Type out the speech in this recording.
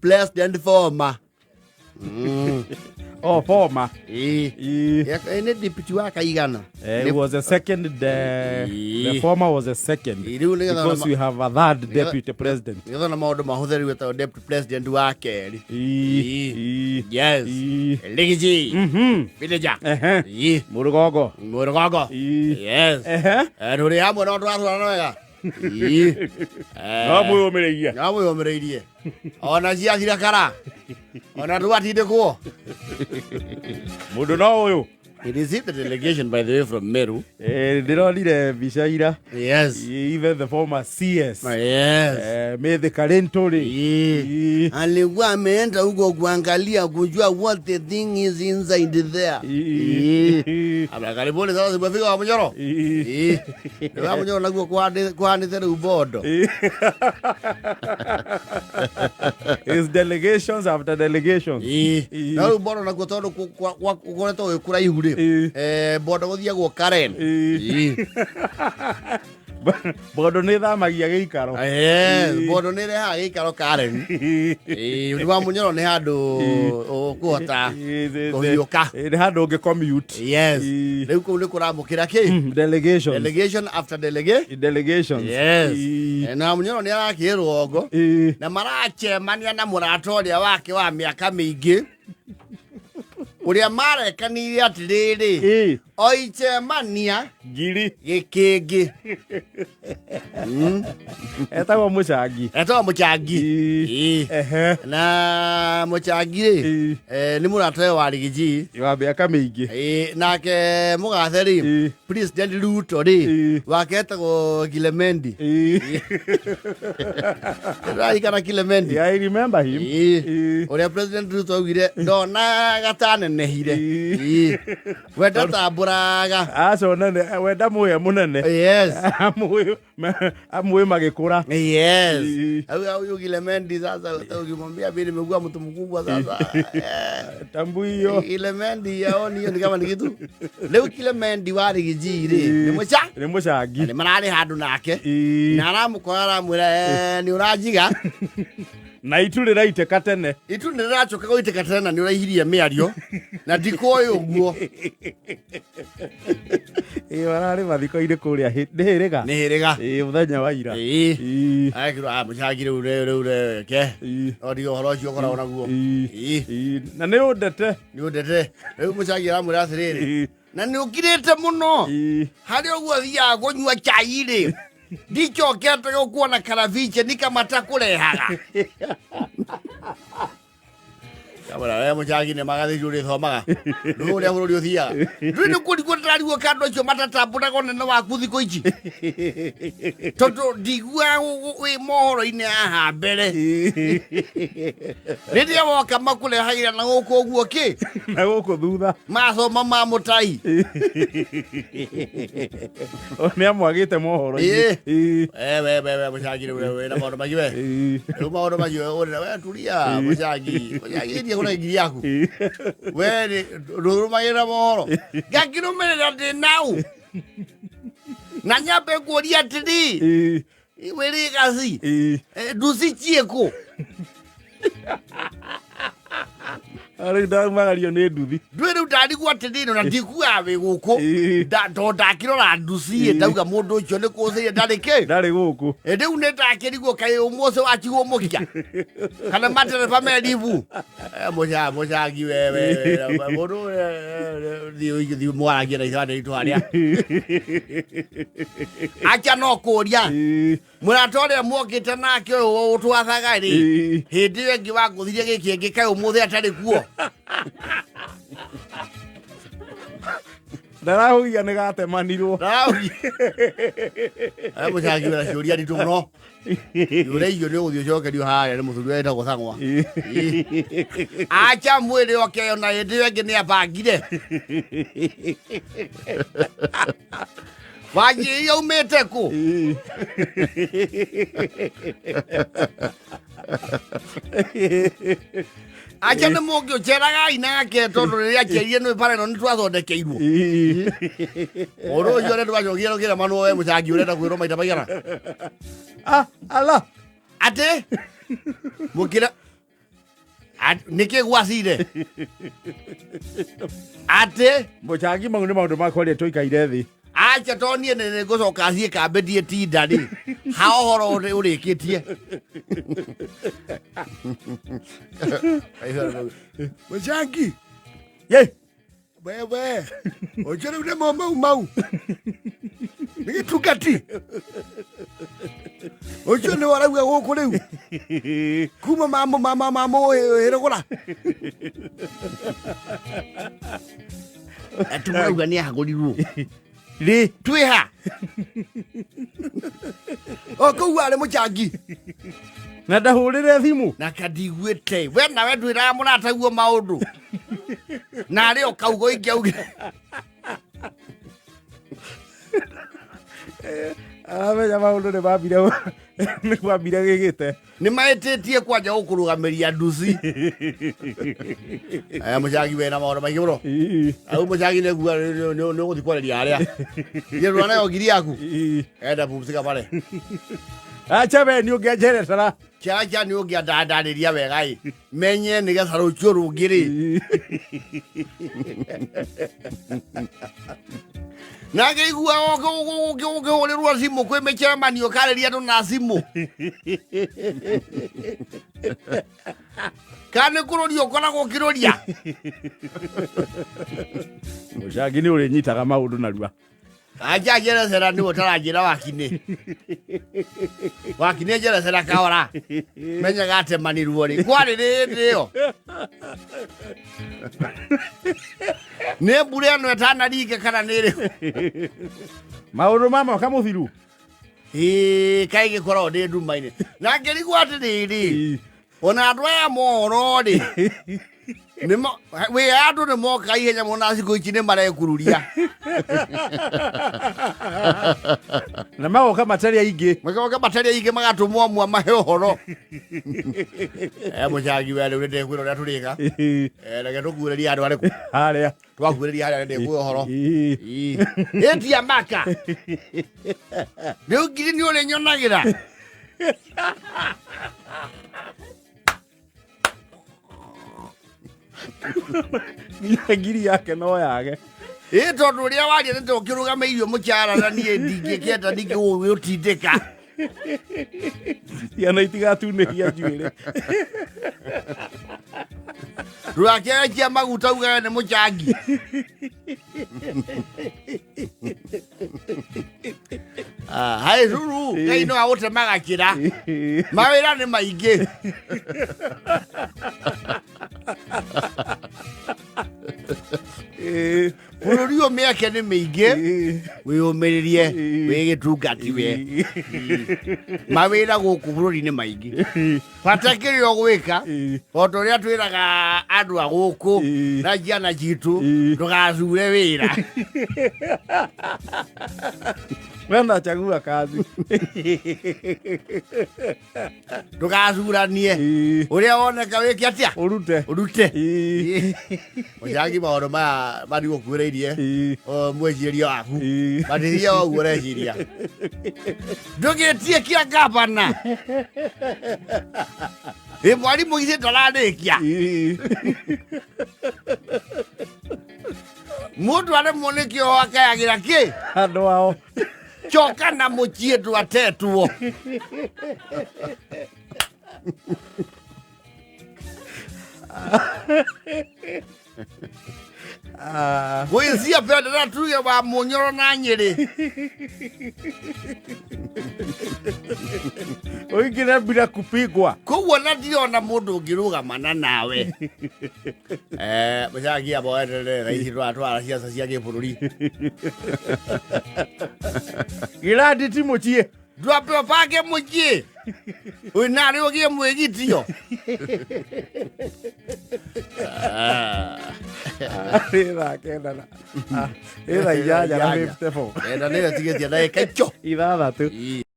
president former. Oh, former. Any deputy waka igana. It was a second. The former was a second. Because we have a third deputy president. You don't know with our deputy president waka. Yes. Legiji. Villager. Murugogo. Yes. And we have one on Namu omereiye. Namu omereiye. Ona jia thira kara. Ona ruatinde ko. Mundu no uyu. It is the delegation, by the way, from Meru. Ndironire bicaira. Yes. Even the former CS. Yes. Made the Kalentori. Alikuwa ameenda huko kuangalia kujua what the thing is inside there. Abla karibuni sasa sibafika wa Munyoro. Wa Munyoro nakuwa kwa tena ubodo. It's delegations after delegations. Na ubodo nakuwa todo kwa to kura ihuri. Bodo gothia go Karen. Bodo ne thamagia giikaro. Bodo ne reha giikaro Karen. Wa Munyoro ne handu kuhota kuhiuka. Ne handu unge commute. Yes. Riu ku ni kuramukira ki? Delegation after delegations. Yes. Na Munyoro ne arakirwo ogo. Na marachemania na muratoria wake wa miaka mingi. Uria marekanirie atiriri oichemania giri gikigi etagwo Muchangi na Muchangi ni muratoe wa rigiji wa miaka mingi nake mugatheri president Ruto ri waketagwo Kilemendi rai kana Kilemendi. I remember him. Uria president Ruto augire ndona gatane nehire wenda tamburaga so nene wenda muya munene. Yes. Amwe magikura. Yes. Au Kilemendi sasa ukimwambia vile nimekuwa mtu mkubwa sasa tambu hiyo Kilemendi yaoni hiyo ni kama ni kitu leo Kilemendi wari gijiri ni Muchangi ni marari handu nake na aramukora mwira ni urajiga na itu riraiteka tene. Itu rirachoka goiteka tene na ni urahirie miario na ndikoyo uguo. Warari mathiko ire kuria hiriga. Ni hiriga. Muthenya wa ira. Akiro Muchangi ure ke. Odio horo cio kora onaguo. Na ni udete. Riu Muchangi aramwira atiriri. Na ni ukirete muno. Hari oguo thia kunyua chai ri. Ndicho kete gukuona karaviche nikamata kurehaga. Kabara we Muchangi ne magathi juri thomaga. Ndu ria bururi uthia. Ndu ni kuri kutari go kando cio matatambura go nene waku thiko ici. Toto digua we mohoro ine aha mbere. Riria woka makule haira na guko guo ki. Na guko thutha. Mathoma ma mutai. Oni amwagite mohoro. We Muchangi we na maundu magiwe. Maundu magiwe we tulia Muchangi. Kuna ngiri yaku we rurumagira mohoro ngakirumirira ndi nau na nyambe kuria atiri iwiri gasi nduthi chieko ari ndamagario ni nduthi ndwiri utari ku atiri na ndikuwa we guku ndakirora nduthi ndauga mundu ucio ni kuthire ndari guku ndiu ni ndakirigwo kai umose wachigo mukia kana matere famelivu Muchangi we mundu di mwaragira ithana itwaria acha no kuria muratore mwokite nake utwathaga ri hindi wengi wakuthirie giki ngikai umuthe atari kuo ndarahugia ni gatemanirwo Muchangi we ciuria nditu muno yure iyo ni uthio cokerio haria ni muthuri wenda guthangwa acha mwiri oke na hindi wengi ni abangire Wagi umete ku acha ni mugio cheraga inake tondu riria cherie no pare no twathondekeirwo oro yo ndu wajogira gira manu we Muchangi urenda kwiro maita maigana ala ate mukira nikii gwacire ate Muchangi mau nĩ maũndũ makwa rĩ tũikaire thĩ acha to niĩ nĩ ngũcoka thiĩ kambĩndie tinda rĩ ha ũhoro ũrĩkĩtie Muchangi ye wewe ũcio rĩu nĩ mau nĩ gĩtungati ũcio nĩ warauga gũkũ rĩu kuma mamũhĩrũgũra atumauga nĩ ahagũrirwo rĩ twĩha kũu arĩ Muchangi na ndahũrĩre thimũ na kandigwĩte we nawe ndwĩraga mũrataguo maũndũ na arĩ ũkauga ingĩauge aramenya maũndũ nĩ mambire gĩgĩte nĩ mahĩtĩtie kwanja gũkũrũgamĩria nduthi Muchangi wena maũndũ maingĩ mũno au Muchangi nĩ ũgũthiĩ kwaria arĩa gĩrũra nayo ngiri yaku enda pumzika pale acha we nĩ ũngĩanjeretera chacha nĩ ũngĩandandarĩria wega ĩ menye nĩgetha rũciũ rũngĩ rĩ na ngĩigua ũkĩhũrĩrwo thimũ kwĩ mĩcemanio ũkarĩria andũ na thimũ kana nĩ kũrũria ũkoragwo ũkĩrũria Muchangi nĩ ũrĩnyitaga maũndũ narua anja njerecera nĩwe ũtaranjĩra wakinĩ njerecera kahora menyaga atemanirwo rĩ kwarĩ rĩndĩ ĩyo nĩ mbura ĩno ĩtanaringa kana nĩ ĩrĩ maũndũ mamoka mũthiru kaĩ gĩkoragwo ndĩ nduma-inĩ na ngĩrigwo atĩrĩrĩ ona andũ aya mohoro rĩ wĩ andũ nĩ moka ihenya mũno na thikũ ici nĩ marekururia na magoka matarĩ aingĩ magatũmwo mwa mahe ũhoro Muchangi we rĩu nĩndekwĩra ũrĩa tũrĩka reke tũkuhĩrĩria andũ arĩkũ harĩa twakuhĩrĩria harĩa nĩndĩkwĩ ũhoro ĩtia maka rĩu ngiri nĩ ũrĩ nyonagĩra ngiri yake no yage tondũ ũrĩa waria nĩ tũkĩrũgamĩirio mũcara na niĩ ndingĩkĩenda ndingĩgũtindĩka ciana itigatunĩhia njuĩrĩ ndũgakĩrekia maguta ugawe nĩ Muchangi hai ruru Ngai no agũtemaga kĩra mawĩra nĩ maingĩ bũrũri ũmĩake nĩ mĩingĩ wĩyũmĩrĩrie wĩ gĩtungati we mawĩra gũkũ bũrũri-inĩ maingĩ bata kĩrĩa ũgwĩka o ta ũrĩa twĩraga andũ a gũkũ na ciana citũ ndũgathure wĩra wena chagua kazi ndũgathuranie ũrĩa woneka wĩke atĩa ũrute Muchangi maũndũ maya mandigũkuhĩrĩirie mwĩciria waku matithia woguo ũreciria ndũgĩtie kĩa ngabana mwarimũ githĩ ndararĩkia mũndũ aremwo nĩ kĩoho akayagĩra kĩ andũ ao choka na mũciĩ ndwatetwo gwĩcia pendera tuge wa Mũnyoro na Nyĩrĩ ũingĩre bila kupigwa koguo na ndirona mũndũ ũngĩrũgamana nawe Muchangi abo endelea raithi twatwara ciaca cia gĩbũrũri gĩrandi ti mũciĩ ndwambe ũbange mũciĩ ũyũ narĩ ũgĩe mwĩgitio ĩthaa kenda na ĩthaa inyanya na 54 enda nĩyo tigĩtie ndagĩka icio ithathatũ